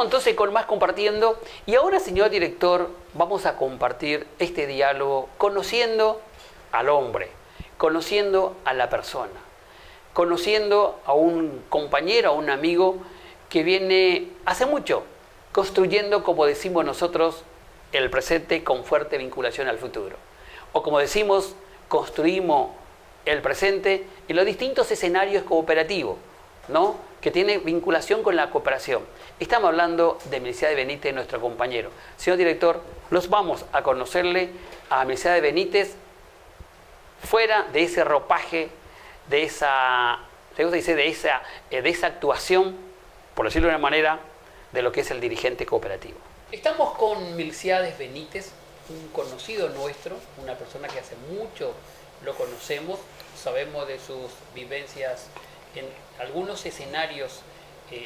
Seguimos entonces con más compartiendo y ahora, señor director, vamos a compartir este diálogo conociendo al hombre, conociendo a la persona, conociendo a un compañero, a un amigo que viene hace mucho construyendo, como decimos nosotros, el presente con fuerte vinculación al futuro. O como decimos, construimos el presente en los distintos escenarios cooperativos, ¿no?, que tiene vinculación con la cooperación. Estamos hablando de Melquiades Benítez, nuestro compañero. Señor director, los vamos a conocerle a Melquiades Benítez fuera de ese ropaje, de esa actuación, por decirlo de una manera, de lo que es el dirigente cooperativo. Estamos con Melquiades Benítez, un conocido nuestro, una persona que hace mucho lo conocemos, sabemos de sus vivencias en algunos escenarios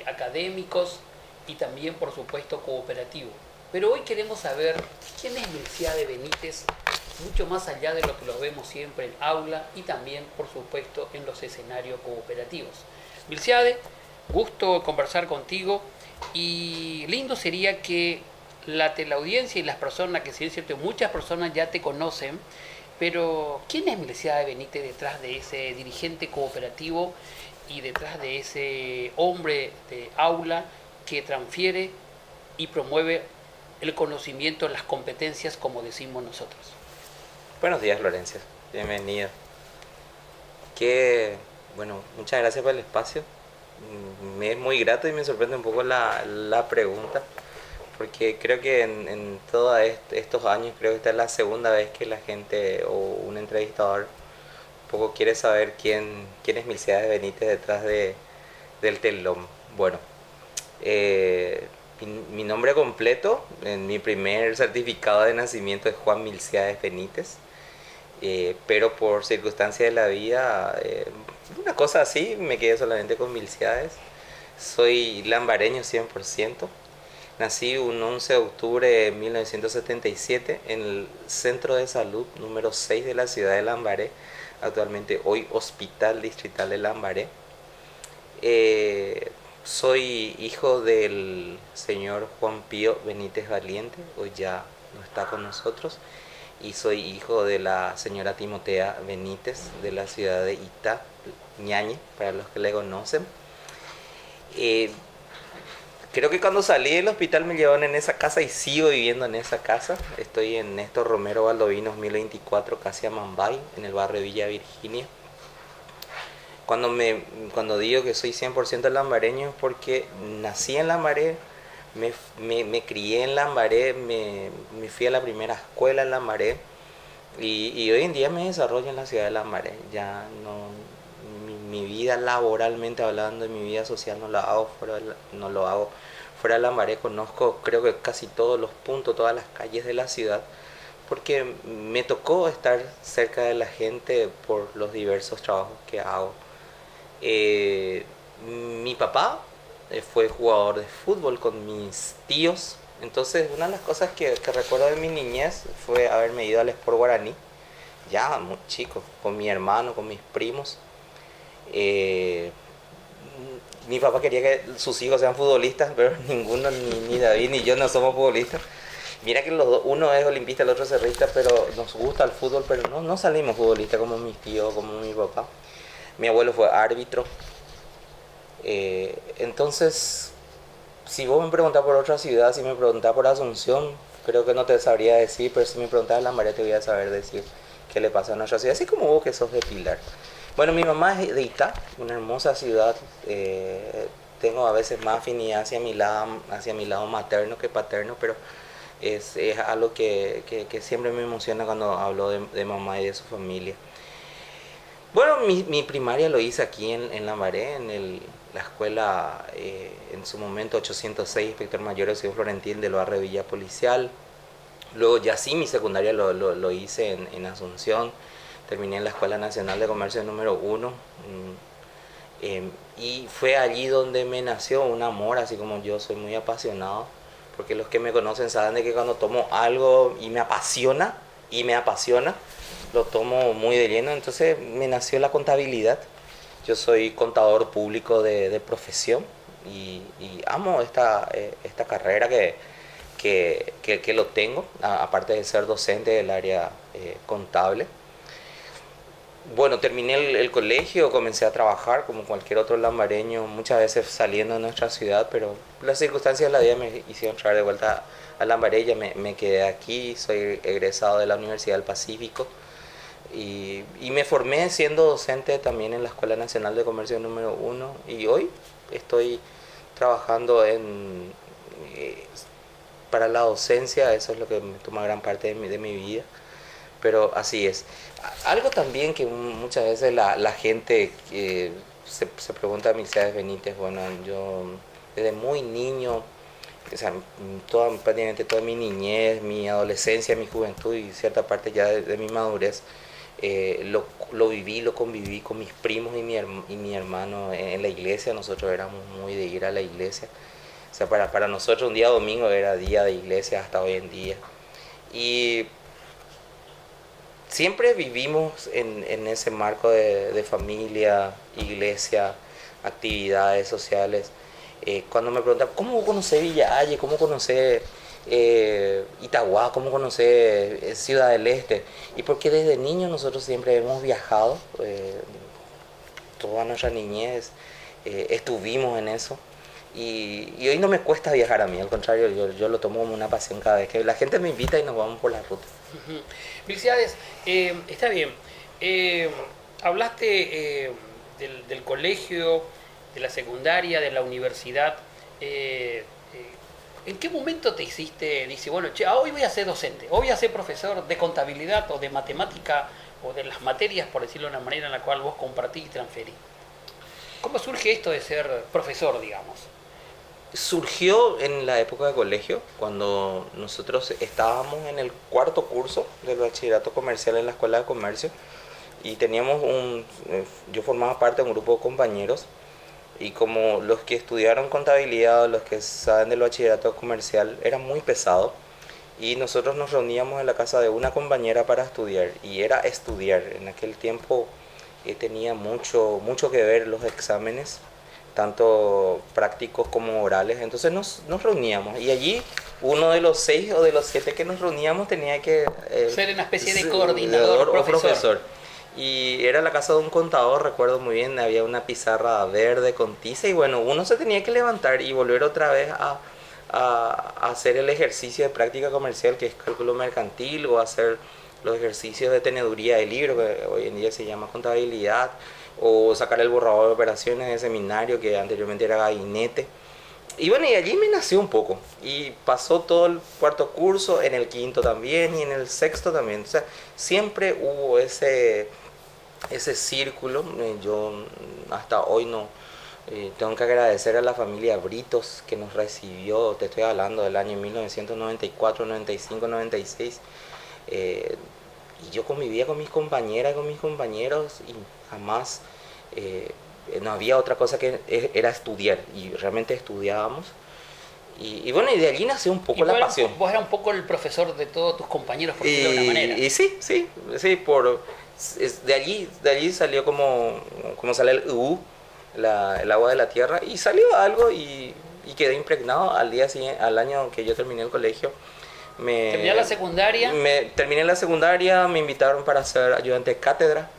académicos y también, por supuesto, cooperativos. Pero hoy queremos saber quién es Melquiades Benítez, mucho más allá de lo que lo vemos siempre en aula y también, por supuesto, en los escenarios cooperativos. Melquiades, gusto conversar contigo y lindo sería que la teleaudiencia y las personas, que sí es cierto, muchas personas ya te conocen, pero ¿quién es Melquiades Benítez detrás de ese dirigente cooperativo y detrás de ese hombre de aula que transfiere y promueve el conocimiento, las competencias, como decimos nosotros? Buenos días, Florencia. Bienvenido. Bueno, muchas gracias por el espacio. Me es muy grato y me sorprende un poco la pregunta, porque creo que en todos estos años, creo que esta es la segunda vez que la gente o un entrevistador un poco quiere saber quién es Melquiades Benítez detrás del telón. Bueno, mi nombre completo, en mi primer certificado de nacimiento es Juan Melquiades Benítez, pero por circunstancias de la vida, una cosa así, me quedé solamente con Melquiades. Soy lambareño 100%. Nací un 11 de octubre de 1977 en el Centro de Salud número 6 de la ciudad de Lambaré, actualmente hoy Hospital Distrital de Lambaré. Soy hijo del señor Juan Pío Benítez Valiente, hoy ya no está con nosotros, y soy hijo de la señora Timotea Benítez de la ciudad de Itá, Ñañe, para los que le conocen. Creo que cuando salí del hospital me llevaron en esa casa y sigo viviendo en esa casa. Estoy en Néstor Romero Valdovinos 1024, casi a Mambay, en el barrio Villa Virginia. Cuando digo que soy 100% lambareño es porque nací en Lambaré, me crié en Lambaré, me fui a la primera escuela en Lambaré y hoy en día me desarrollo en la ciudad de Lambaré. Ya no, mi vida laboralmente hablando y mi vida social no lo hago fuera de Lambaré. Conozco creo que casi todos los puntos, todas las calles de la ciudad, porque me tocó estar cerca de la gente por los diversos trabajos que hago. Mi papá fue jugador de fútbol con mis tíos, entonces una de las cosas que recuerdo de mi niñez fue haberme ido al Sport Guaraní, ya muy chico, con mi hermano, con mis primos. Mi papá quería que sus hijos sean futbolistas, pero ninguno, ni David ni yo no somos futbolistas. Mira que los dos, uno es olimpista, el otro es cerrista, pero nos gusta el fútbol, pero no salimos futbolistas como mis tíos, como mi papá. Mi abuelo fue árbitro. Entonces, si vos me preguntás por otra ciudad, si me preguntás por Asunción, creo que no te sabría decir, pero si me preguntás de Lambaré te voy a saber decir qué le pasa a nuestra ciudad, así como vos que sos de Pilar. Bueno, mi mamá es de Itá, una hermosa ciudad. Tengo a veces más afinidad hacia mi lado materno que paterno, pero es algo que siempre me emociona cuando hablo de mamá y de su familia. Bueno, mi primaria lo hice aquí en Lambaré, en la escuela, en su momento 806, Inspector Mayor Eusebio Florentín del barrio Villa Policial. Luego ya sí, mi secundaria lo hice en Asunción. Terminé en la Escuela Nacional de Comercio número 1. Y fue allí donde me nació un amor, así como yo soy muy apasionado. Porque los que me conocen saben de que cuando tomo algo y me apasiona, lo tomo muy de lleno. Entonces me nació la contabilidad. Yo soy contador público de profesión. y amo esta carrera que lo tengo, aparte de ser docente del área contable. Bueno, terminé el colegio, comencé a trabajar como cualquier otro lambareño, muchas veces saliendo de nuestra ciudad, pero las circunstancias de la vida me hicieron traer de vuelta a Lambaré. Me quedé aquí, soy egresado de la Universidad del Pacífico y me formé siendo docente también en la Escuela Nacional de Comercio número 1 y hoy estoy trabajando para la docencia. Eso es lo que me toma gran parte de mi vida. Pero así es. Algo también que muchas veces la gente se pregunta a Milciades Benítez. Bueno, yo desde muy niño, o sea, prácticamente toda mi niñez, mi adolescencia, mi juventud y cierta parte ya de mi madurez, lo viví, lo conviví con mis primos y mi hermano en la iglesia. Nosotros éramos muy de ir a la iglesia. O sea, para nosotros un día domingo era día de iglesia hasta hoy en día. Y siempre vivimos en ese marco de familia, iglesia, actividades sociales. Cuando me preguntan, ¿cómo conocés Villa Halle? ¿Cómo conocés Itagua? ¿Cómo conocés Ciudad del Este? Y porque desde niños nosotros siempre hemos viajado, toda nuestra niñez estuvimos en eso. Y hoy no me cuesta viajar a mí, al contrario, yo lo tomo como una pasión cada vez que la gente me invita y nos vamos por la ruta. Milciades, está bien. Hablaste del colegio, de la secundaria, de la universidad. ¿En qué momento te dice, bueno, hoy voy a ser docente, hoy voy a ser profesor de contabilidad o de matemática o de las materias, por decirlo de una manera en la cual vos compartís y transferís? ¿Cómo surge esto de ser profesor, digamos? Surgió en la época de colegio, cuando nosotros estábamos en el cuarto curso del bachillerato comercial en la Escuela de Comercio y teníamos yo formaba parte de un grupo de compañeros y como los que estudiaron contabilidad o los que saben del bachillerato comercial era muy pesado y nosotros nos reuníamos en la casa de una compañera para estudiar y era estudiar. En aquel tiempo tenía mucho que ver los exámenes, tanto prácticos como orales. Entonces nos reuníamos y allí uno de los 6 o de los 7 que nos reuníamos tenía que ser una especie de coordinador o profesor. Y era la casa de un contador, recuerdo muy bien, había una pizarra verde con tiza y bueno, uno se tenía que levantar y volver otra vez a hacer el ejercicio de práctica comercial, que es cálculo mercantil, o hacer los ejercicios de teneduría de libro, que hoy en día se llama contabilidad, o sacar el borrador de operaciones de seminario, que anteriormente era gabinete. Y bueno, y allí me nació un poco. Y pasó todo el cuarto curso, en el quinto también y en el sexto también. O sea, siempre hubo ese círculo. Yo hasta hoy no tengo que agradecer a la familia Britos que nos recibió. Te estoy hablando del año 1994, 95, 96. Y yo convivía con mis compañeras, con mis compañeros y jamás no había otra cosa que era estudiar y realmente estudiábamos. Y bueno, y de allí nació un poco la pasión. Vos eras un poco el profesor de todos tus compañeros, por decirlo de alguna manera. Y sí, de allí salió como sale el el agua de la tierra, y salió algo y quedé impregnado al año que yo terminé el colegio. ¿Terminé la secundaria? Terminé la secundaria, me invitaron para ser ayudante de cátedra,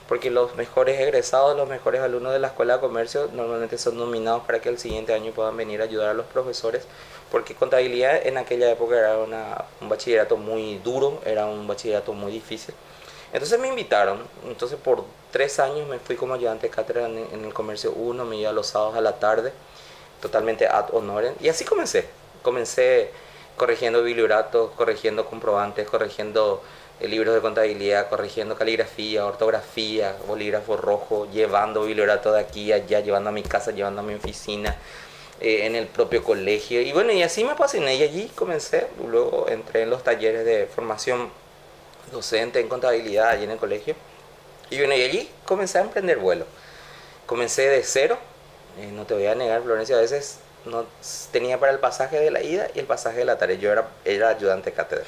porque los mejores egresados, los mejores alumnos de la Escuela de Comercio normalmente son nominados para que el siguiente año puedan venir a ayudar a los profesores, porque contabilidad en aquella época era un bachillerato muy duro, era un bachillerato muy difícil. Entonces me invitaron, entonces por 3 años me fui como ayudante de cátedra en el Comercio 1, me iba los sábados a la tarde, totalmente ad honorem, y así comencé corrigiendo biblioratos, corrigiendo comprobantes, corrigiendo libros de contabilidad, corrigiendo caligrafía, ortografía, bolígrafo rojo, llevando bibliorato de aquí a allá, llevando a mi casa, llevando a mi oficina, en el propio colegio. Y bueno, y así me apasioné y allí comencé. Luego entré en los talleres de formación docente en contabilidad allí en el colegio. Y bueno, y allí comencé a emprender vuelo. Comencé de cero. No te voy a negar, Florencia, a veces no tenía para el pasaje de la ida y el pasaje de la tarde. Yo era ayudante de cátedra.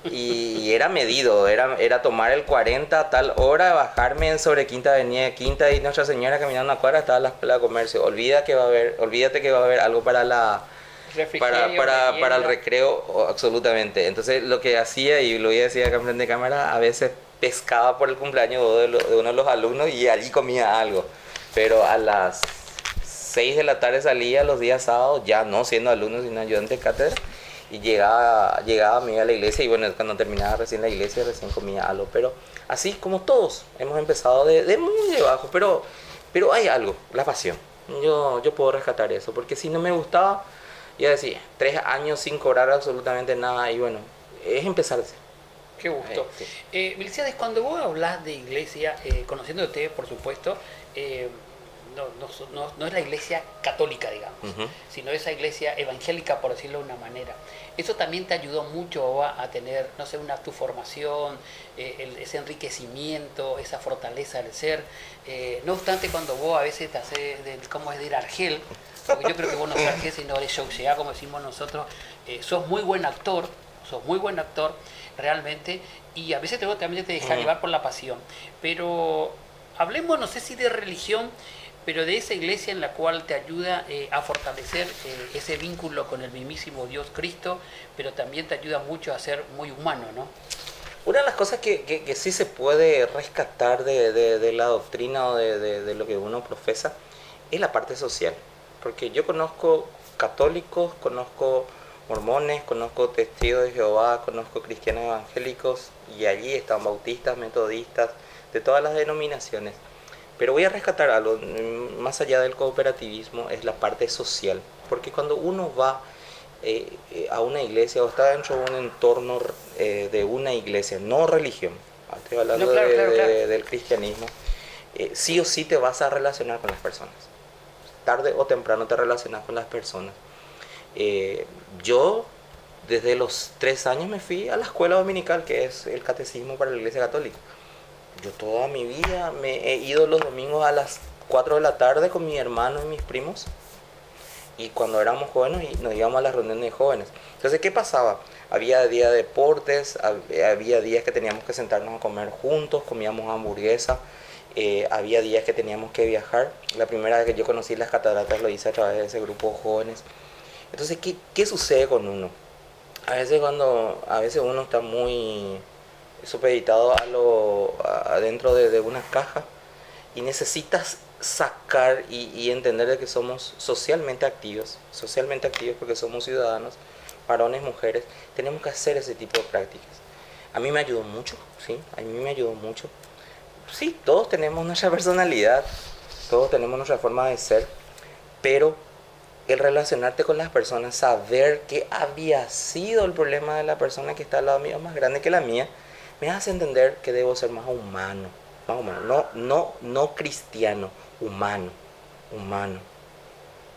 Y era medido, era tomar el 40 a tal hora, bajarme en sobre Quinta Avenida Quinta y Nuestra Señora caminando una cuadra, estaba la escuela de comercio. Olvídate que va a haber algo para para el recreo, absolutamente. Entonces lo que hacía, y lo voy a decir acá frente de cámara, a veces pescaba por el cumpleaños de uno de los alumnos y allí comía algo. Pero a las 6 de la tarde salía los días sábados, ya no siendo alumno, sino ayudante de cátedra, y llegaba me iba a la iglesia, y bueno, cuando terminaba recién la iglesia, recién comía algo. Pero así como todos, hemos empezado de muy debajo, pero hay algo, la pasión. Yo puedo rescatar eso, porque si no me gustaba, iba a decir, 3 años sin cobrar absolutamente nada, y bueno, es empezarse. Qué gusto. Sí. Milciades, cuando vos hablas de iglesia, conociéndote, por supuesto, no es la iglesia católica, digamos, sino esa iglesia evangélica, por decirlo de una manera. Eso también te ayudó mucho a tener, no sé, tu formación, ese enriquecimiento, esa fortaleza del ser. No obstante, cuando vos a veces te haces, ¿cómo es? De ir a Argel, porque yo creo que vos no sos Argel, sino de Showsea, como decimos nosotros, sos muy buen actor, realmente, y a veces también te deja llevar por la pasión. Pero hablemos, no sé si de religión, pero de esa iglesia en la cual te ayuda a fortalecer ese vínculo con el mismísimo Dios Cristo, pero también te ayuda mucho a ser muy humano, ¿no? Una de las cosas que sí se puede rescatar de la doctrina o de lo que uno profesa es la parte social. Porque yo conozco católicos, conozco mormones, conozco testigos de Jehová, conozco cristianos evangélicos, y allí están bautistas, metodistas, de todas las denominaciones. Pero voy a rescatar algo, más allá del cooperativismo, es la parte social. Porque cuando uno va a una iglesia o está dentro de un entorno de una iglesia, no religión, estoy hablando claro. Del cristianismo, sí o sí te vas a relacionar con las personas. Tarde o temprano te relacionas con las personas. Yo desde los 3 años me fui a la escuela dominical, que es el catecismo para la iglesia católica. Yo toda mi vida me he ido los domingos a las 4 de la tarde con mi hermano y mis primos, y cuando éramos jóvenes nos íbamos a las reuniones de jóvenes. Entonces, ¿qué pasaba? Había días de deportes, había días que teníamos que sentarnos a comer juntos, comíamos hamburguesa, había días que teníamos que viajar. La primera vez que yo conocí las cataratas lo hice a través de ese grupo de jóvenes. Entonces, ¿qué sucede con uno? A veces uno está muy supeditado adentro de una caja, y necesitas sacar y entender de que somos socialmente activos porque somos ciudadanos, varones, mujeres. Tenemos que hacer ese tipo de prácticas. A mí me ayudó mucho, ¿sí? Sí, todos tenemos nuestra personalidad, todos tenemos nuestra forma de ser, pero el relacionarte con las personas, saber que había sido el problema de la persona que está al lado mío más grande que la mía, me hace entender que debo ser más humano, no cristiano, humano,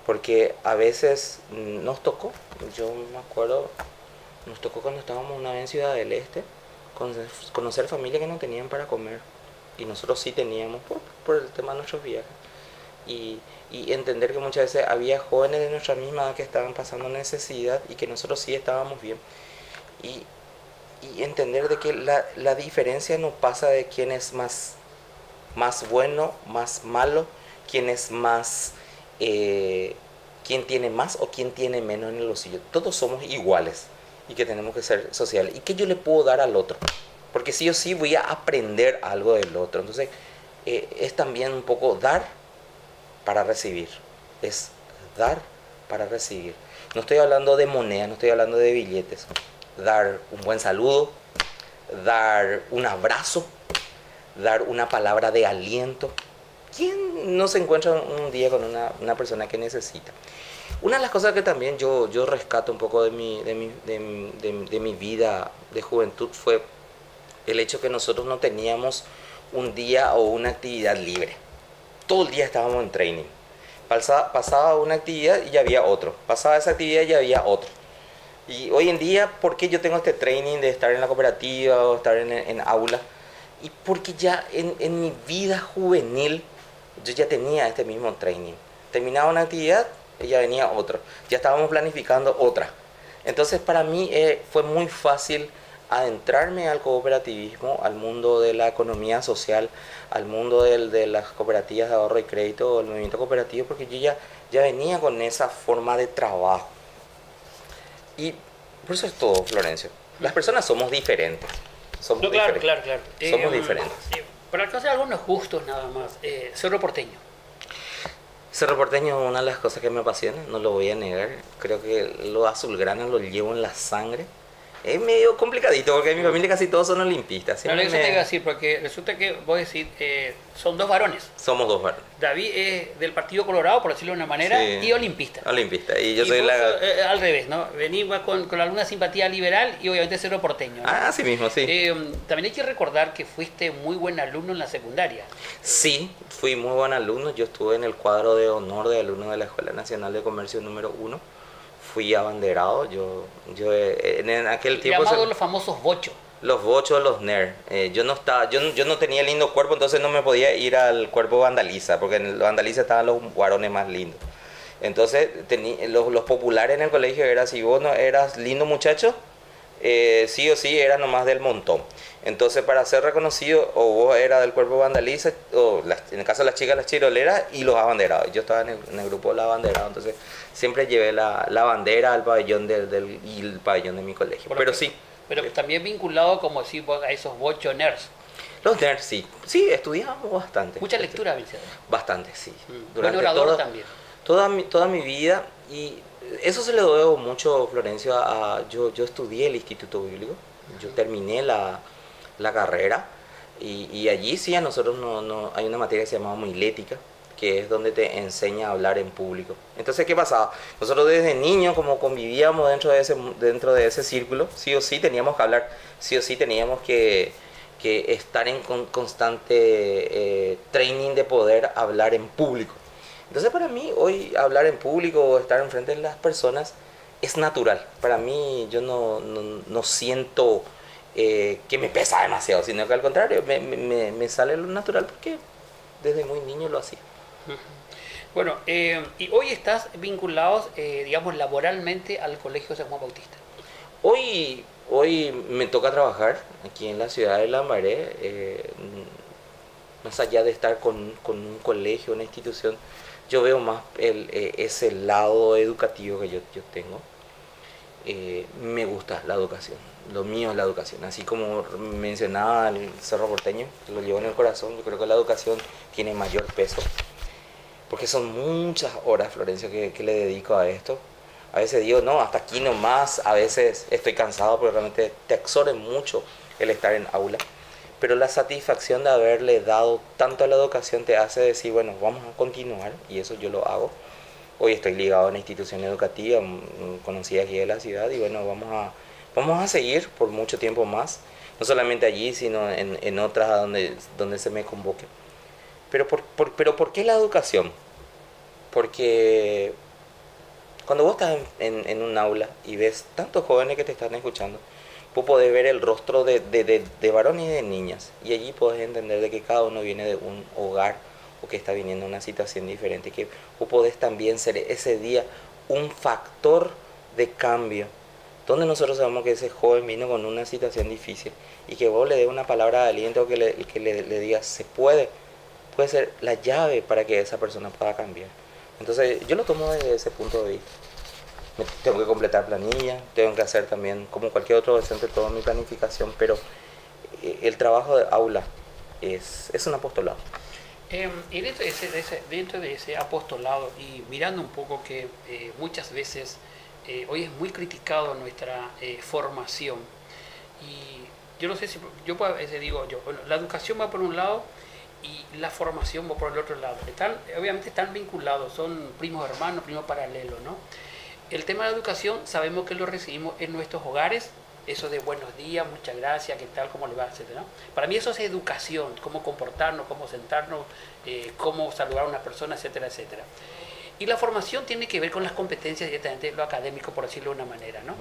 porque a veces nos tocó, yo me acuerdo, nos tocó cuando estábamos una vez en Ciudad del Este, conocer familias que no tenían para comer, y nosotros sí teníamos por el tema de nuestros viajes, y entender que muchas veces había jóvenes de nuestra misma edad que estaban pasando necesidad y que nosotros sí estábamos bien, y entender de que la diferencia no pasa de quién es más bueno, más malo, quién es más, quién tiene más o quién tiene menos en el bolsillo. Todos somos iguales y que tenemos que ser sociales. ¿Y qué yo le puedo dar al otro? Porque sí o sí voy a aprender algo del otro. Entonces, es también un poco dar para recibir. Es dar para recibir. No estoy hablando de moneda, no estoy hablando de billetes. Dar un buen saludo, dar un abrazo, dar una palabra de aliento. ¿Quién no se encuentra un día con una persona que necesita? Una de las cosas que también yo rescato un poco de mi vida de juventud fue el hecho que nosotros no teníamos un día o una actividad libre. Todo el día estábamos en training. Pasaba una actividad y ya había otro. Pasaba esa actividad y ya había otro. Y hoy en día, ¿por qué yo tengo este training de estar en la cooperativa o estar en aula? Y porque ya en mi vida juvenil yo ya tenía este mismo training. Terminaba una actividad, ya venía otro, ya estábamos planificando otra. Entonces para mí fue muy fácil adentrarme al cooperativismo, al mundo de la economía social, al mundo de las cooperativas de ahorro y crédito, el movimiento cooperativo, porque yo ya venía con esa forma de trabajo. Y por eso es todo, Florencio. Las personas somos diferentes. Somos no, claro, diferentes. claro. Somos diferentes. Para hacer algunos gustos nada más. Cerro Porteño. Cerro Porteño es una de las cosas que me apasiona, no lo voy a negar. Creo que lo azulgrana lo llevo en la sangre. Es medio complicadito porque en mi familia casi todos son olimpistas. Pero eso te iba a decir, porque resulta que vos decís, son dos varones. Somos dos varones. David es del Partido Colorado, por decirlo de una manera, sí, y olimpista. Olimpista. Y yo y soy vos, la... al revés, ¿no? Venimos con alguna simpatía liberal y obviamente Cerro Porteño, ¿no? Ah, sí mismo, sí. También hay que recordar que fuiste muy buen alumno en la secundaria. Sí, fui muy buen alumno. Yo estuve en el cuadro de honor de alumno de la Escuela Nacional de Comercio número 1. Fui abanderado, yo en aquel tiempo... Llamados los famosos bochos. Los bochos, los nerds. Yo no tenía lindo cuerpo, entonces no me podía ir al cuerpo vandaliza, porque en el vandaliza estaban los varones más lindos. Entonces los populares en el colegio era, si vos no eras lindo muchacho, sí o sí eras nomás del montón. Entonces para ser reconocido, o vos eras del cuerpo vandaliza, o en el caso de las chicas, las chiroleras y los abanderados. Yo estaba en el grupo de los abanderados, entonces siempre llevé la bandera al pabellón y el pabellón de mi colegio. Pero sí. Pero también vinculado, como decís vos, a esos bochos nerds. Los nerds, sí. Sí, estudiábamos bastante. Mucha lectura, Vicente. Bastante, sí. Buen orador también. Toda mi vida, y eso se le debo mucho, Florencio, yo estudié el Instituto Bíblico, yo terminé la carrera, y allí sí a nosotros no hay una materia que se llama homilética, que es donde te enseña a hablar en público. Entonces, ¿qué pasaba? Nosotros desde niños, como convivíamos dentro de ese círculo, sí o sí teníamos que hablar, sí o sí teníamos que estar en constante training de poder hablar en público. Entonces, para mí, hoy hablar en público o estar enfrente de las personas es natural. Para mí, yo no siento que me pesa demasiado, sino que al contrario, me sale lo natural porque desde muy niño lo hacía. Bueno, y hoy estás vinculados, digamos, laboralmente al Colegio San Juan Bautista. Hoy me toca trabajar aquí en la ciudad de Lambaré, más allá de estar con un colegio, una institución, yo veo más ese lado educativo que yo tengo. Me gusta la educación, lo mío es la educación, así como mencionaba el Cerro Porteño, lo llevo en el corazón. Yo creo que la educación tiene mayor peso, porque son muchas horas, Florencio, que le dedico a esto. A veces digo, no, hasta aquí nomás, a veces estoy cansado porque realmente te absorbe mucho el estar en aula, pero la satisfacción de haberle dado tanto a la educación te hace decir, bueno, vamos a continuar, y eso yo lo hago. Hoy estoy ligado a una institución educativa conocida aquí de la ciudad, y bueno, vamos a seguir por mucho tiempo más, no solamente allí, sino en otras donde se me convoque. Pero ¿por qué la educación? Porque cuando vos estás en un aula y ves tantos jóvenes que te están escuchando, vos podés ver el rostro de varones y de niñas, y allí podés entender de que cada uno viene de un hogar o que está viniendo una situación diferente, y que vos podés también ser ese día un factor de cambio, donde nosotros sabemos que ese joven vino con una situación difícil y que vos le des una palabra de aliento, o que le digas se puede ser la llave para que esa persona pueda cambiar. Entonces yo lo tomo desde ese punto de vista. Tengo que completar planilla, tengo que hacer también, como cualquier otro docente, toda mi planificación, pero el trabajo de aula es un apostolado. Y dentro de ese apostolado, y mirando un poco que muchas veces hoy es muy criticado nuestra formación, y yo no sé si yo a veces digo bueno, la educación va por un lado y la formación va por el otro lado. Obviamente están vinculados, son primos hermanos, primos paralelos, ¿no? El tema de la educación sabemos que lo recibimos en nuestros hogares, eso de buenos días, muchas gracias, qué tal, cómo le va, etcétera, ¿no? Para mí eso es educación, cómo comportarnos, cómo sentarnos, cómo saludar a una persona, etcétera, etcétera. Y la formación tiene que ver con las competencias directamente, lo académico, por decirlo de una manera, ¿no?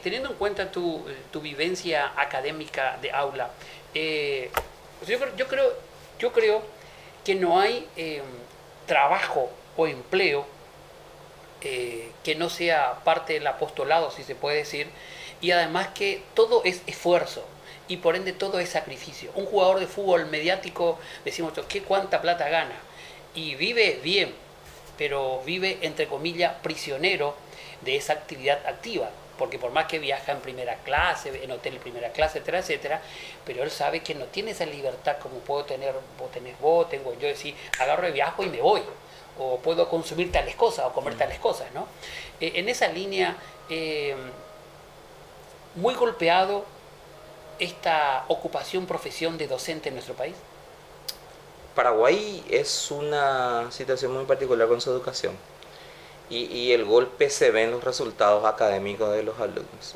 Teniendo en cuenta tu vivencia académica de aula, yo creo que no hay trabajo o empleo que no sea parte del apostolado, si se puede decir, y además que todo es esfuerzo y por ende todo es sacrificio. Un jugador de fútbol mediático, decimos, ¿qué cuánta plata gana? Y vive bien, pero vive, entre comillas, prisionero de esa actividad activa, porque por más que viaja en primera clase, en hotel de primera clase, etcétera, etcétera, pero él sabe que no tiene esa libertad como puedo tener, vos tenés vos, tengo yo, decir, agarro el viaje y me voy, o puedo consumir tales cosas, o comer tales cosas, ¿no? En esa línea, muy golpeado esta ocupación, profesión de docente en nuestro país. Paraguay es una situación muy particular con su educación y el golpe se ve en los resultados académicos de los alumnos.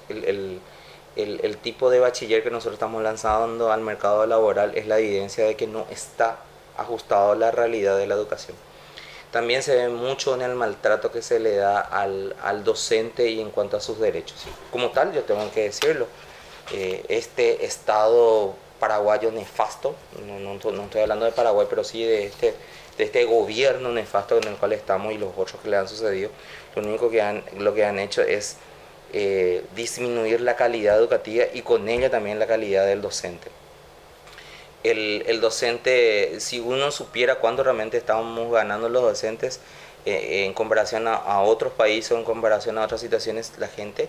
El tipo de bachiller que nosotros estamos lanzando al mercado laboral es la evidencia de que no está ajustado a la realidad de la educación. También se ve mucho en el maltrato que se le da al docente y en cuanto a sus derechos. Como tal, yo tengo que decirlo, este Estado paraguayo nefasto, no estoy hablando de Paraguay, pero sí de este gobierno nefasto en el cual estamos y los otros que le han sucedido, lo que han hecho es disminuir la calidad educativa y con ella también la calidad del docente. El docente, si uno supiera cuánto realmente estamos ganando los docentes en comparación a otros países o en comparación a otras situaciones, la gente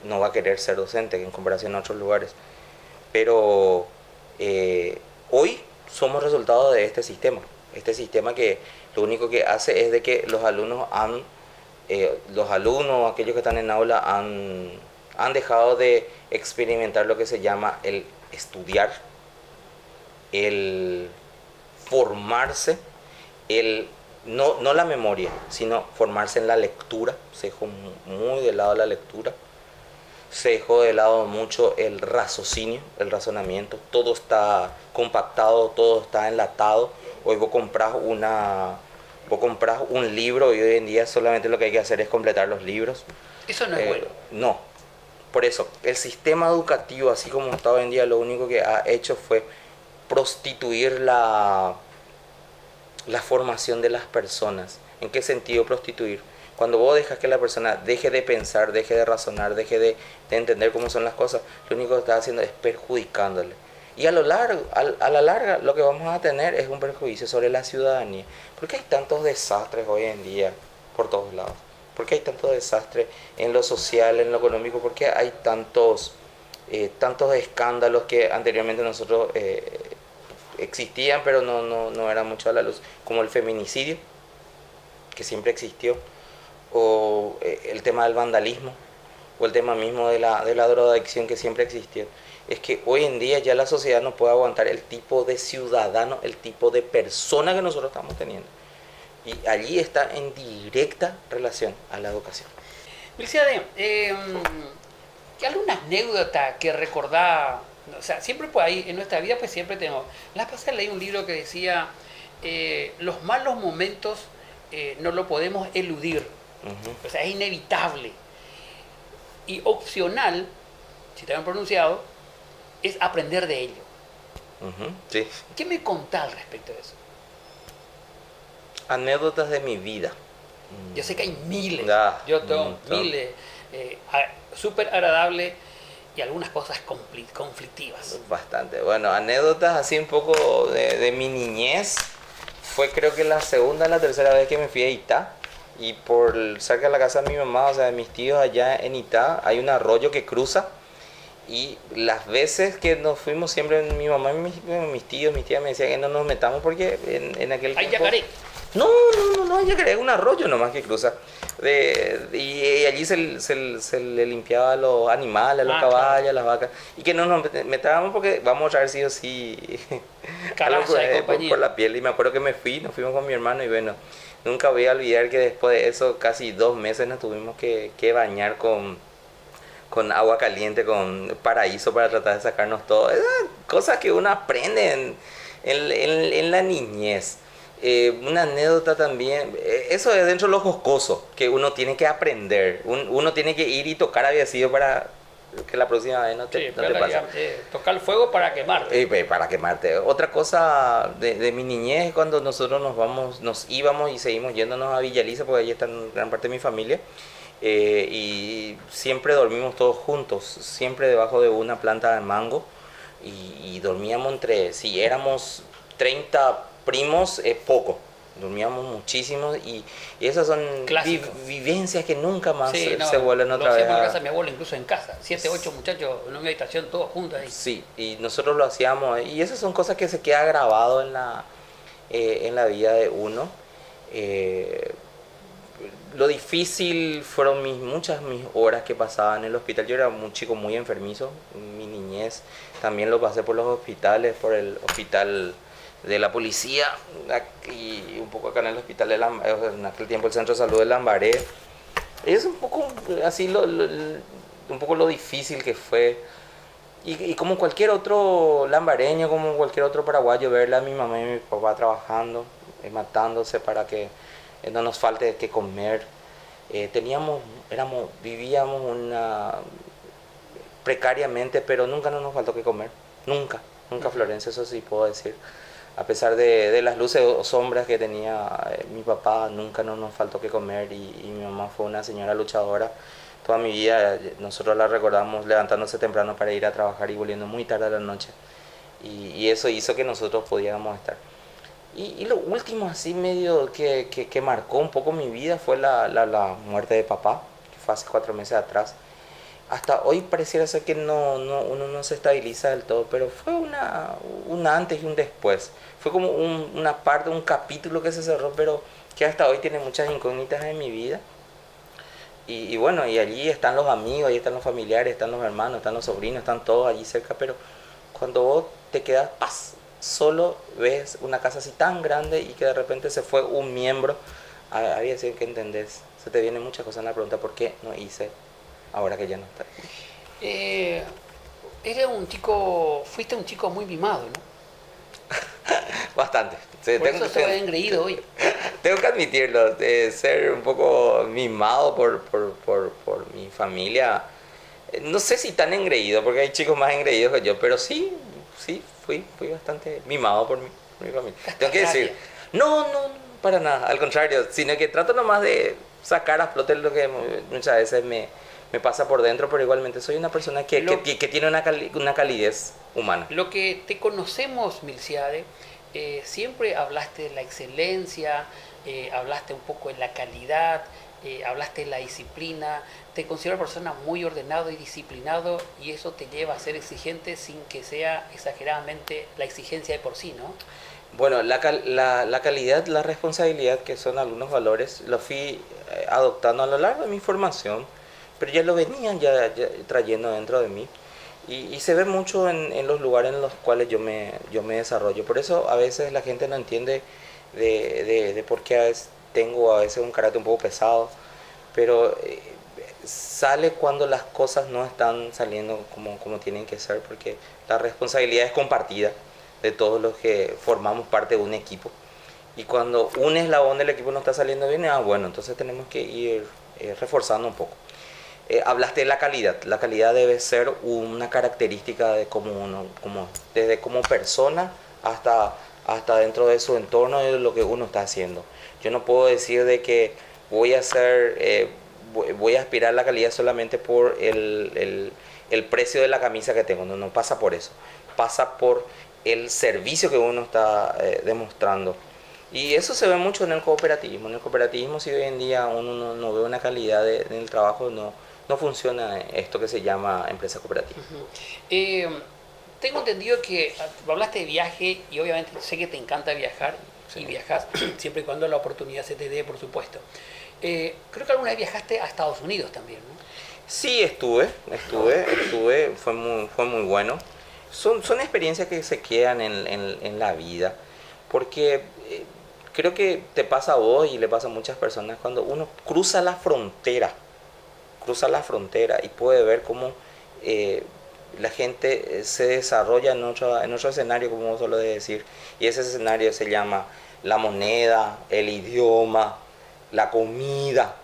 no va a querer ser docente en comparación a otros lugares. Pero hoy somos resultado de este sistema que lo único que hace es de que los alumnos, aquellos que están en aula, han dejado de experimentar lo que se llama el estudiar, el formarse, no la memoria, sino formarse en la lectura. Se dejó muy de lado la lectura, se dejó de lado mucho el raciocinio, el razonamiento. Todo está compactado, todo está enlatado. Hoy vos compras un libro y hoy en día solamente lo que hay que hacer es completar los libros. Eso no es bueno. No, por eso, el sistema educativo, así como está hoy en día, lo único que ha hecho fue prostituir la formación de las personas. ¿En qué sentido prostituir? Cuando vos dejas que la persona deje de pensar, deje de razonar, deje de entender cómo son las cosas, lo único que estás haciendo es perjudicándole. Y a la larga lo que vamos a tener es un perjuicio sobre la ciudadanía. ¿Por qué hay tantos desastres hoy en día por todos lados? ¿Por qué hay tantos desastres en lo social, en lo económico? ¿Por qué hay tantos escándalos que anteriormente nosotros existían pero no eran mucho a la luz? Como el feminicidio, que siempre existió, o el tema del vandalismo, o el tema mismo de la drogadicción, que siempre existió. Es que hoy en día ya la sociedad no puede aguantar el tipo de ciudadano, el tipo de persona que nosotros estamos teniendo. Y allí está en directa relación a la educación. Milciades, ¿qué alguna anécdota que recordá? O sea, siempre pues ahí en nuestra vida pues siempre tenemos. La pasada leí un libro que decía los malos momentos no lo podemos eludir. O sea, es inevitable. Y opcional, si está bien pronunciado, es aprender de ello. Sí. ¿Qué me contás al respecto de eso? Anécdotas de mi vida. Yo sé que hay miles. Yo tengo miles. Súper agradables y algunas cosas conflictivas. Bastante. Bueno, anécdotas así un poco de mi niñez. Fue creo que la segunda o la tercera vez que me fui a Itá. Y por cerca de la casa de mi mamá, o sea, de mis tíos allá en Itá, hay un arroyo que cruza. Y las veces que nos fuimos siempre, mi mamá y mis tíos, mis tías me decían que no nos metamos porque en aquel ¿Hay tiempo... yacaré? No, hay yacaré, es un arroyo nomás que cruza. Y allí se le limpiaba a los animales, a los caballos, claro, a las vacas. Y que no nos metábamos porque vamos a traer sí o sí por la piel. Y me acuerdo que nos fuimos con mi hermano y bueno, nunca voy a olvidar que después de eso casi 2 meses nos tuvimos que bañar con agua caliente, con paraíso para tratar de sacarnos todo. Esas cosas que uno aprende en la niñez. Una anécdota también, eso es dentro de lo jocoso, que uno tiene que aprender. Uno tiene que ir y tocar había sido para que la próxima vez no te pase. Tocar el fuego para quemarte. Para quemarte. Otra cosa de mi niñez, cuando nosotros nos íbamos y seguimos yéndonos a Villa Elisa, porque ahí está gran parte de mi familia, y siempre dormimos todos juntos, siempre debajo de una planta de mango, y dormíamos si éramos 30 primos, poco. Dormíamos muchísimo y esas son vivencias que nunca más se vuelven otra vez. Lo hacíamos en casa de mi abuelo, incluso en casa. 7, 8 muchachos en una habitación, todos juntos ahí. Sí, y nosotros lo hacíamos. Y esas son cosas que se queda grabado en la vida de uno. Lo difícil fueron muchas mis horas que pasaba en el hospital. Yo era un chico muy enfermizo. Mi niñez también lo pasé por los hospitales, por el hospital de la policía y un poco acá en el hospital en aquel tiempo el centro de salud de Lambaré. Es un poco así un poco lo difícil que fue y como cualquier otro lambareño, como cualquier otro paraguayo, verla a mi mamá y mi papá trabajando, matándose para que no nos falte que comer. Vivíamos precariamente, pero nunca nos faltó que comer, nunca Florencia, eso sí puedo decir. A pesar de las luces o sombras que tenía mi papá, nunca nos faltó que comer y mi mamá fue una señora luchadora. Toda mi vida nosotros la recordamos levantándose temprano para ir a trabajar y volviendo muy tarde a la noche. Y eso hizo que nosotros podíamos estar. Y lo último así medio que marcó un poco mi vida fue la muerte de papá, que fue hace 4 meses atrás. Hasta hoy pareciera ser que uno no se estabiliza del todo, pero fue un antes y un después. Fue como una parte, un capítulo que se cerró, pero que hasta hoy tiene muchas incógnitas en mi vida. Y bueno, y allí están los amigos, ahí están los familiares, están los hermanos, están los sobrinos, están todos allí cerca, pero cuando vos te quedas solo, ves una casa así tan grande y que de repente se fue un miembro, ahí es que entendés, se te vienen muchas cosas en la pregunta, ¿por qué no hice ahora que ya no está? Fuiste un chico muy mimado, ¿no? Bastante. Por eso se ha engreído hoy. Tengo que admitirlo, ser un poco mimado por mi familia. No sé si tan engreído, porque hay chicos más engreídos que yo, pero sí, fui bastante mimado por mi familia. Tengo que decir, no, para nada, al contrario, sino que trato nomás de sacar a flote lo que muchas veces me pasa por dentro, pero igualmente soy una persona que tiene una calidez humana. Lo que te conocemos, Milciades, siempre hablaste de la excelencia, hablaste un poco de la calidad, hablaste de la disciplina. Te considero una persona muy ordenado y disciplinado, y eso te lleva a ser exigente sin que sea exageradamente la exigencia de por sí, ¿no? Bueno, la calidad, la responsabilidad, que son algunos valores, los fui adoptando a lo largo de mi formación, pero ya lo venían ya trayendo dentro de mí. Y se ve mucho en los lugares en los cuales yo me desarrollo. Por eso a veces la gente no entiende de por qué tengo a veces un carácter un poco pesado, pero sale cuando las cosas no están saliendo como tienen que ser, porque la responsabilidad es compartida de todos los que formamos parte de un equipo. Y cuando un eslabón del equipo no está saliendo bien, bueno, entonces tenemos que ir reforzando un poco. Hablaste de la calidad. La calidad debe ser una característica de cómo uno, desde como persona hasta dentro de su entorno y de lo que uno está haciendo. Yo no puedo decir de que voy a aspirar a la calidad solamente por el precio de la camisa que tengo. No pasa por eso. Pasa por el servicio que uno está demostrando. Y eso se ve mucho en el cooperativismo. En el cooperativismo, si hoy en día uno no ve una calidad en el trabajo, no funciona esto que se llama empresa cooperativa. Tengo entendido que hablaste de viaje y obviamente sé que te encanta viajar, sí. Y viajas siempre y cuando la oportunidad se te dé, por supuesto. Creo que alguna vez viajaste a Estados Unidos también, ¿no? Sí, estuve, fue muy bueno. Son experiencias que se quedan en la vida, porque creo que te pasa a vos y le pasa a muchas personas cuando uno cruza la frontera y puede ver cómo la gente se desarrolla en otro escenario, como vos solo de decir, y ese escenario se llama la moneda, el idioma, la comida,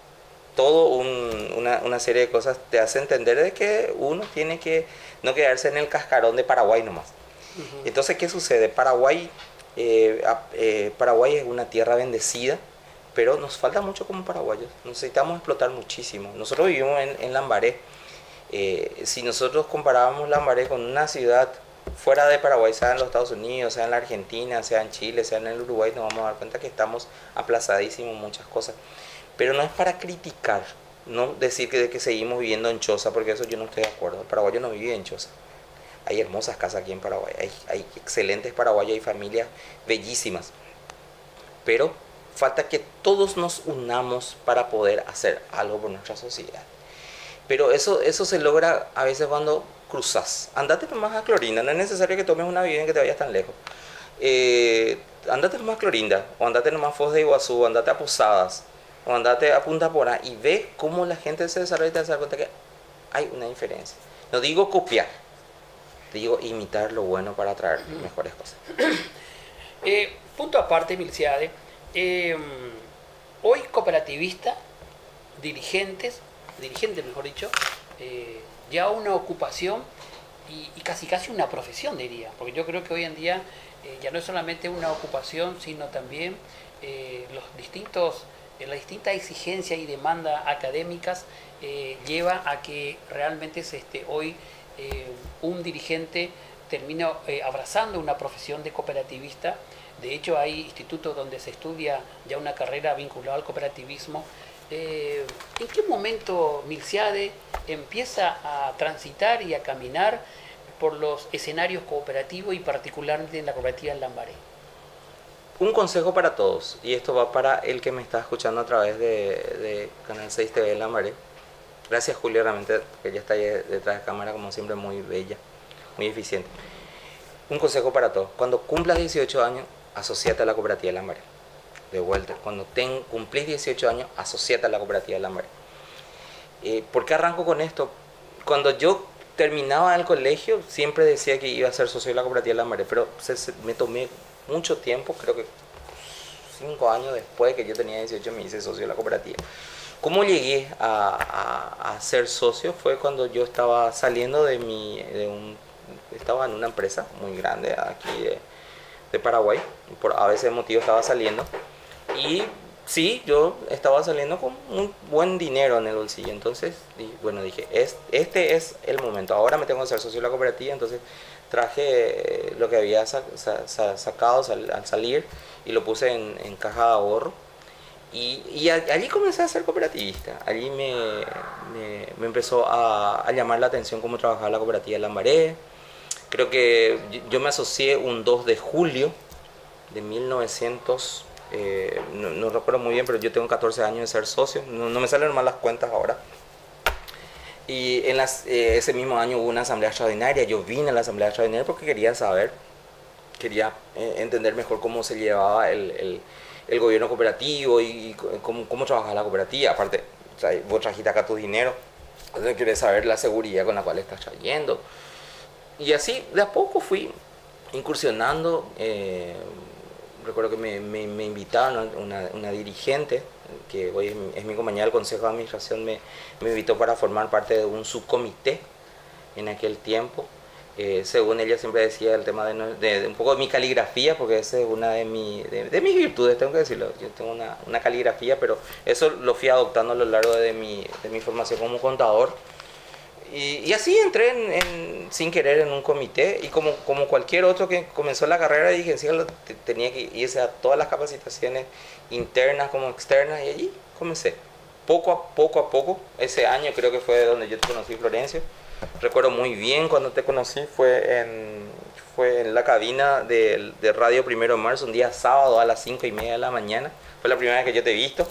una serie de cosas te hace entender de que uno tiene que no quedarse en el cascarón de Paraguay nomás. Uh-huh. Entonces, ¿qué sucede? Paraguay es una tierra bendecida, pero nos falta mucho como paraguayos. Necesitamos explotar muchísimo. Nosotros vivimos en Lambaré. Si nosotros comparábamos Lambaré con una ciudad fuera de Paraguay, sea en los Estados Unidos, sea en la Argentina, sea en Chile, sea en el Uruguay, nos vamos a dar cuenta que estamos aplazadísimos en muchas cosas. Pero no es para criticar, no decir que seguimos viviendo en choza, porque eso yo no estoy de acuerdo. El paraguayo no vive en choza. Hay hermosas casas aquí en Paraguay, hay excelentes paraguayos, hay familias bellísimas. Pero falta que todos nos unamos para poder hacer algo por nuestra sociedad. Pero eso se logra a veces cuando cruzas. Andate nomás a Clorinda, no es necesario que tomes una vida en que te vayas tan lejos. Andate nomás a Clorinda, o andate nomás a Foz de Iguazú, o andate a Posadas, o andate a Punta Porá y ve cómo la gente se desarrolla y te das cuenta que hay una diferencia. No digo copiar, digo imitar lo bueno para traer mejores cosas. Punto aparte, Milciades, hoy cooperativista, dirigentes mejor dicho, ya una ocupación y casi una profesión, diría, porque yo creo que hoy en día ya no es solamente una ocupación, sino también las distintas exigencias y demandas académicas lleva a que realmente hoy un dirigente termina abrazando una profesión de cooperativista. De hecho, hay institutos donde se estudia ya una carrera vinculada al cooperativismo. ¿En qué momento Milciades empieza a transitar y a caminar por los escenarios cooperativos y particularmente en la cooperativa en Lambaré? Un consejo para todos, y esto va para el que me está escuchando a través de Canal 6 TV en Lambaré. Gracias, Julia, realmente, que ella está ahí detrás de cámara, como siempre, muy bella, muy eficiente. Un consejo para todos: cuando cumplas 18 años, asociate a la cooperativa de Lambaré. De vuelta, cuando cumplís 18 años, asociate a la cooperativa de Lambaré. ¿Por qué arranco con esto? Cuando yo terminaba el colegio, siempre decía que iba a ser socio de la cooperativa de Lambaré, pero me tomé mucho tiempo, creo que 5 años después que yo tenía 18 me hice socio de la cooperativa. ¿Cómo llegué a ser socio? Fue cuando yo estaba saliendo estaba en una empresa muy grande aquí de Paraguay, por a veces motivo estaba saliendo, y sí, yo estaba saliendo con un buen dinero en el bolsillo. Entonces, dije, este es el momento, ahora me tengo que hacer socio de la cooperativa. Entonces traje lo que había sacado al salir y lo puse en caja de ahorro. Y allí comencé a ser cooperativista. Allí me empezó a llamar la atención cómo trabajaba la cooperativa de Lambaré. Creo que yo me asocié un 2 de julio de 1900, no recuerdo muy bien, pero yo tengo 14 años de ser socio. No me salen mal las cuentas ahora. Y ese mismo año hubo una asamblea extraordinaria. Yo vine a la asamblea extraordinaria porque quería entender mejor cómo se llevaba el gobierno cooperativo y cómo trabajaba la cooperativa. Aparte, vos trajiste acá tu dinero, entonces querés saber la seguridad con la cual estás trayendo. Y así, de a poco fui incursionando. Recuerdo que me invitaron, una dirigente, que hoy es mi compañera del Consejo de Administración, me invitó para formar parte de un subcomité en aquel tiempo. Según ella siempre decía el tema de un poco de mi caligrafía, porque esa es una de mis virtudes, tengo que decirlo. Yo tengo una caligrafía, pero eso lo fui adoptando a lo largo de mi formación como contador. Y así entré sin querer en un comité, y como cualquier otro que comenzó la carrera, dije, sí, tenía que irse a todas las capacitaciones internas como externas, y allí comencé. Poco a poco, ese año creo que fue donde yo te conocí, Florencio. Recuerdo muy bien cuando te conocí, fue en la cabina de Radio 1 de Marzo, un día sábado a las 5:30 de la mañana. Fue la primera vez que yo te he visto.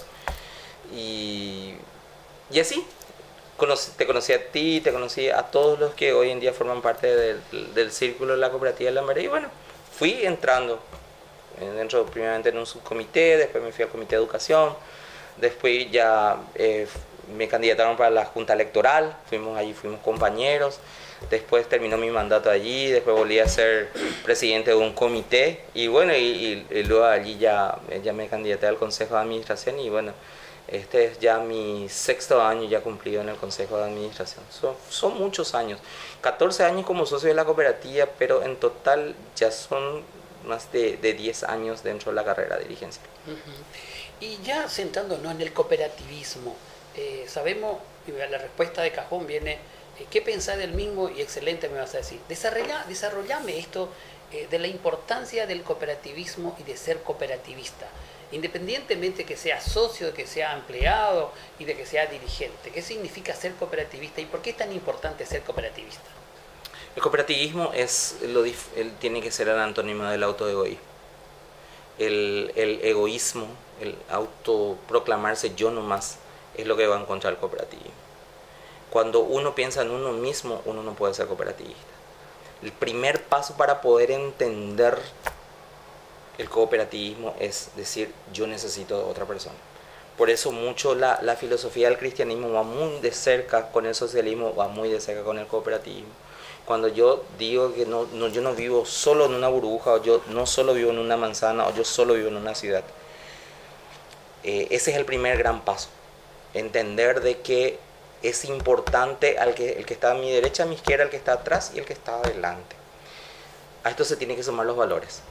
Y así, te conocí a ti, te conocí a todos los que hoy en día forman parte del círculo de la cooperativa de Lambaré. Y bueno, fui entrando, dentro primeramente en un subcomité, después me fui al comité de educación, después ya me candidataron para la junta electoral, fuimos compañeros, después terminó mi mandato allí, después volví a ser presidente de un comité, y bueno, y luego allí ya me candidaté al Consejo de Administración, y bueno, Este es ya mi 6º año ya cumplido en el Consejo de Administración. Son muchos años. 14 años como socio de la cooperativa, pero en total ya son más de 10 años dentro de la carrera dirigencial. Y ya centrándonos en el cooperativismo, sabemos, la respuesta de cajón viene, ¿qué pensás del mismo? Y excelente me vas a decir. Desarrollame esto de la importancia del cooperativismo y de ser cooperativista, independientemente que sea socio, de que sea empleado y de que sea dirigente. ¿Qué significa ser cooperativista y por qué es tan importante ser cooperativista? El cooperativismo tiene que ser el antónimo del autoegoísmo. El egoísmo, el autoproclamarse yo nomás, es lo que va en contra del cooperativismo. Cuando uno piensa en uno mismo, uno no puede ser cooperativista. El primer paso para poder entender el cooperativismo es decir, yo necesito de otra persona. Por eso mucho la filosofía del cristianismo va muy de cerca con el socialismo, va muy de cerca con el cooperativismo. Cuando yo digo que yo no vivo solo en una burbuja, o yo no solo vivo en una manzana, o yo solo vivo en una ciudad. Ese es el primer gran paso. Entender de que es importante el que está a mi derecha, a mi izquierda, el que está atrás y el que está adelante. A esto se tienen que sumar los valores.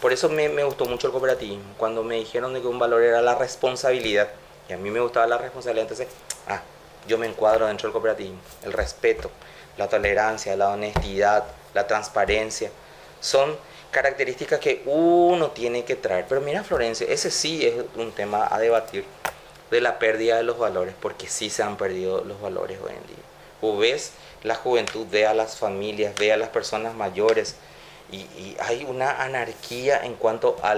Por eso me gustó mucho el cooperativismo. Cuando me dijeron de que un valor era la responsabilidad, y a mí me gustaba la responsabilidad, entonces, yo me encuadro dentro del cooperativismo. El respeto, la tolerancia, la honestidad, la transparencia, son características que uno tiene que traer. Pero mira, Florencio, ese sí es un tema a debatir, de la pérdida de los valores, porque sí se han perdido los valores hoy en día. Vos ves la juventud, ve a las familias, ve a las personas mayores, y hay una anarquía en cuanto a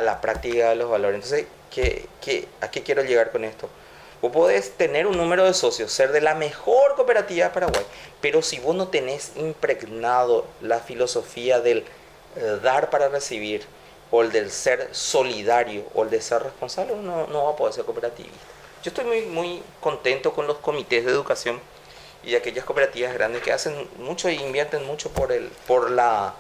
la práctica de los valores. Entonces, ¿a qué quiero llegar con esto? Vos podés tener un número de socios, ser de la mejor cooperativa de Paraguay, pero si vos no tenés impregnado la filosofía del dar para recibir, o el del ser solidario, o el de ser responsable, uno no va a poder ser cooperativista. Yo estoy muy contento con los comités de educación y aquellas cooperativas grandes que hacen mucho e invierten mucho por la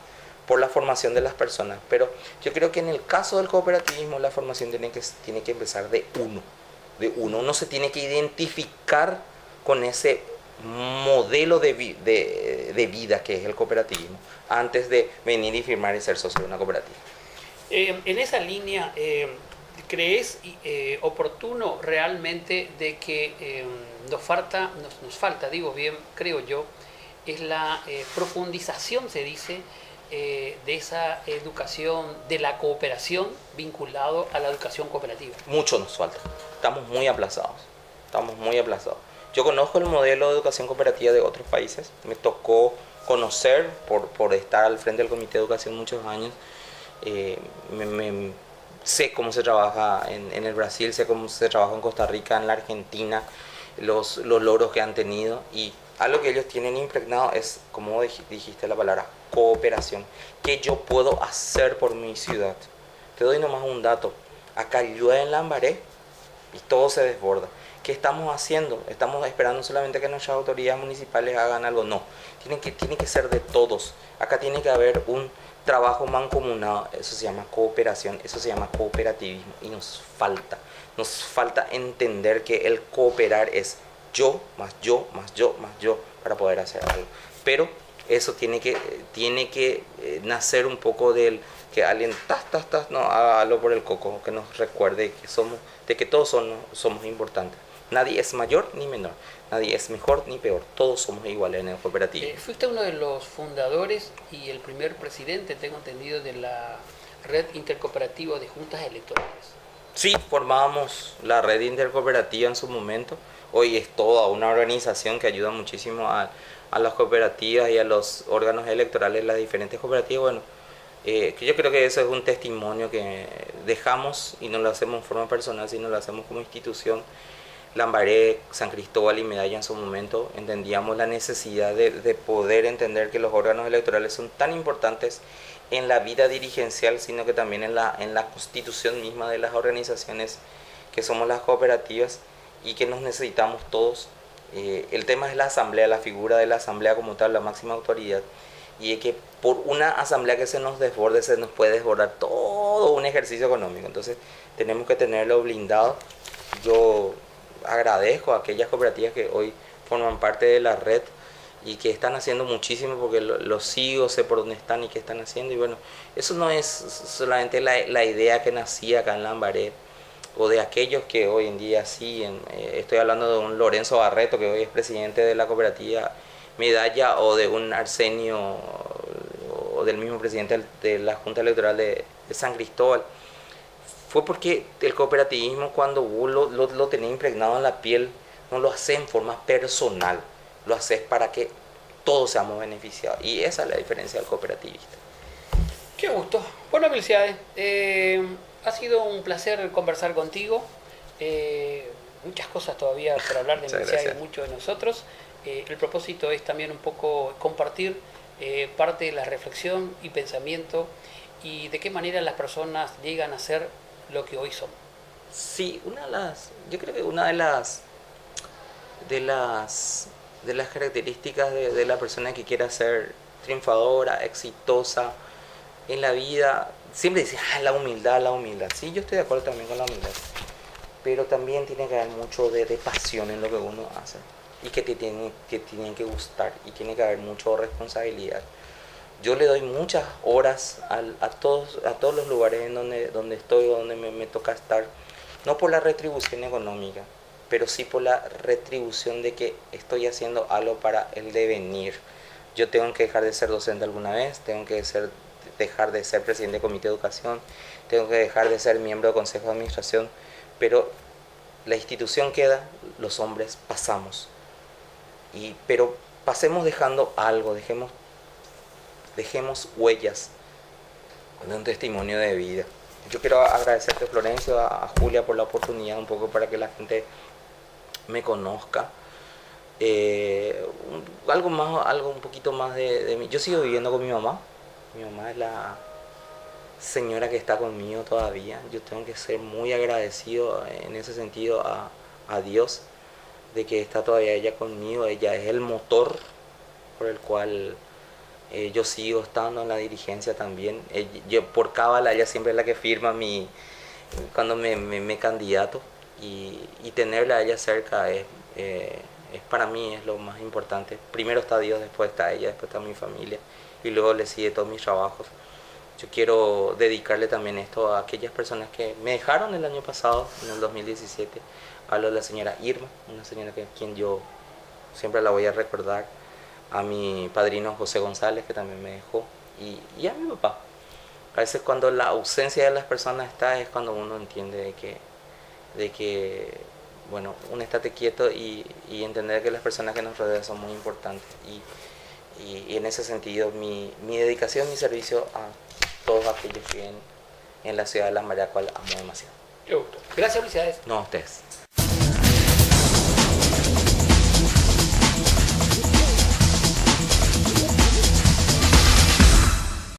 formación de las personas, pero yo creo que en el caso del cooperativismo la formación tiene que empezar de uno. Uno se tiene que identificar con ese modelo de vida que es el cooperativismo antes de venir y firmar y ser socio de una cooperativa. En esa línea, ¿crees oportuno realmente de que nos falta, creo yo, es la profundización, se dice, de esa educación de la cooperación vinculado a la educación cooperativa? Mucho nos falta, estamos muy aplazados. Yo conozco el modelo de educación cooperativa de otros países, me tocó conocer por estar al frente del Comité de Educación muchos años. Sé cómo se trabaja en el Brasil, sé cómo se trabaja en Costa Rica, en la Argentina, los logros que han tenido, y algo que ellos tienen impregnado es, como dijiste la palabra, cooperación. ¿Qué yo puedo hacer por mi ciudad? Te doy nomás un dato. Acá llueve en Lambaré y todo se desborda. ¿Qué estamos haciendo? ¿Estamos esperando solamente que nuestras autoridades municipales hagan algo? No, tiene que ser de todos. Acá tiene que haber un trabajo mancomunado, eso se llama cooperación, eso se llama cooperativismo, y nos falta entender que el cooperar es yo, más yo, más yo, más yo, para poder hacer algo. Pero eso tiene que nacer un poco del que alguien haga algo por el coco, que nos recuerde que todos somos importantes. Nadie es mayor ni menor, nadie es mejor ni peor, todos somos iguales en el cooperativo. Fuiste uno de los fundadores y el primer presidente, tengo entendido, de la Red Intercooperativa de Juntas Electorales. Sí, formábamos la Red Intercooperativa en su momento. Hoy es toda una organización que ayuda muchísimo a las cooperativas y a los órganos electorales de las diferentes cooperativas. Bueno, que yo creo que eso es un testimonio que dejamos, y no lo hacemos en forma personal, sino lo hacemos como institución. Lambaré, San Cristóbal y Medalla en su momento entendíamos la necesidad de poder entender que los órganos electorales son tan importantes en la vida dirigencial, sino que también en la constitución misma de las organizaciones que somos las cooperativas, y que nos necesitamos todos. El tema es la asamblea, la figura de la asamblea como tal, la máxima autoridad, y es que por una asamblea que se nos desborde, se nos puede desbordar todo un ejercicio económico. Entonces tenemos que tenerlo blindado. yo agradezco a aquellas cooperativas que hoy forman parte de la red y que están haciendo muchísimo porque los sigo, sé por dónde están y qué están haciendo. Y bueno, eso no es solamente la idea que nacía acá en Lambaré o de aquellos que hoy en día siguen. Estoy hablando de un Lorenzo Barreto, que hoy es presidente de la cooperativa Medalla, o de un Arsenio, o del mismo presidente de la Junta Electoral de San Cristóbal. Fue porque el cooperativismo, cuando vos lo tenés impregnado en la piel, no lo haces en forma personal, lo haces para que todos seamos beneficiados. Y esa es la diferencia del cooperativista. Qué gusto. Bueno, felicidades. Ha sido un placer conversar contigo. Muchas cosas todavía para hablar de Milciades y mucho de nosotros. El propósito es también un poco compartir parte de la reflexión y pensamiento y de qué manera las personas llegan a ser lo que hoy son. Sí, yo creo que una de las características de la persona que quiera ser triunfadora, exitosa en la vida, siempre dice, la humildad. Sí, yo estoy de acuerdo también con la humildad, pero también tiene que haber mucho de pasión en lo que uno hace y que tienen que gustar, y tiene que haber mucha responsabilidad. Yo le doy muchas horas a todos los lugares en donde estoy, donde me toca estar, no por la retribución económica, pero sí por la retribución de que estoy haciendo algo para el devenir. Yo tengo que dejar de ser docente alguna vez, tengo que dejar de ser presidente de comité de educación, tengo que dejar de ser miembro del consejo de administración, pero la institución queda, los hombres pasamos. Pero pasemos dejando algo, dejemos huellas de un testimonio de vida. Yo quiero agradecerte, Florencio, a Julia por la oportunidad, un poco para que la gente me conozca. Algo un poquito más de mí. Yo sigo viviendo con mi mamá. Mi mamá es la señora que está conmigo todavía. Yo tengo que ser muy agradecido en ese sentido a Dios de que está todavía ella conmigo. Ella es el motor por el cual yo sigo estando en la dirigencia también. Yo por cábala, ella siempre es la que firma cuando me candidato, y tenerla a ella cerca es para mí es lo más importante. Primero está Dios, después está ella, después está mi familia, y luego le sigue todos mis trabajos. Yo quiero dedicarle también esto a aquellas personas que me dejaron el año pasado, en el 2017. Hablo de la señora Irma, una señora quien yo siempre la voy a recordar, a mi padrino José González, que también me dejó, y a mi papá. A veces cuando la ausencia de las personas está, es cuando uno entiende de que bueno, uno estate quieto y entender que las personas que nos rodean son muy importantes. Y en ese sentido, mi dedicación, mi servicio a todos aquellos que viven en la ciudad de Lambaré, a la cual amo demasiado. Gracias, felicidades. No, a ustedes.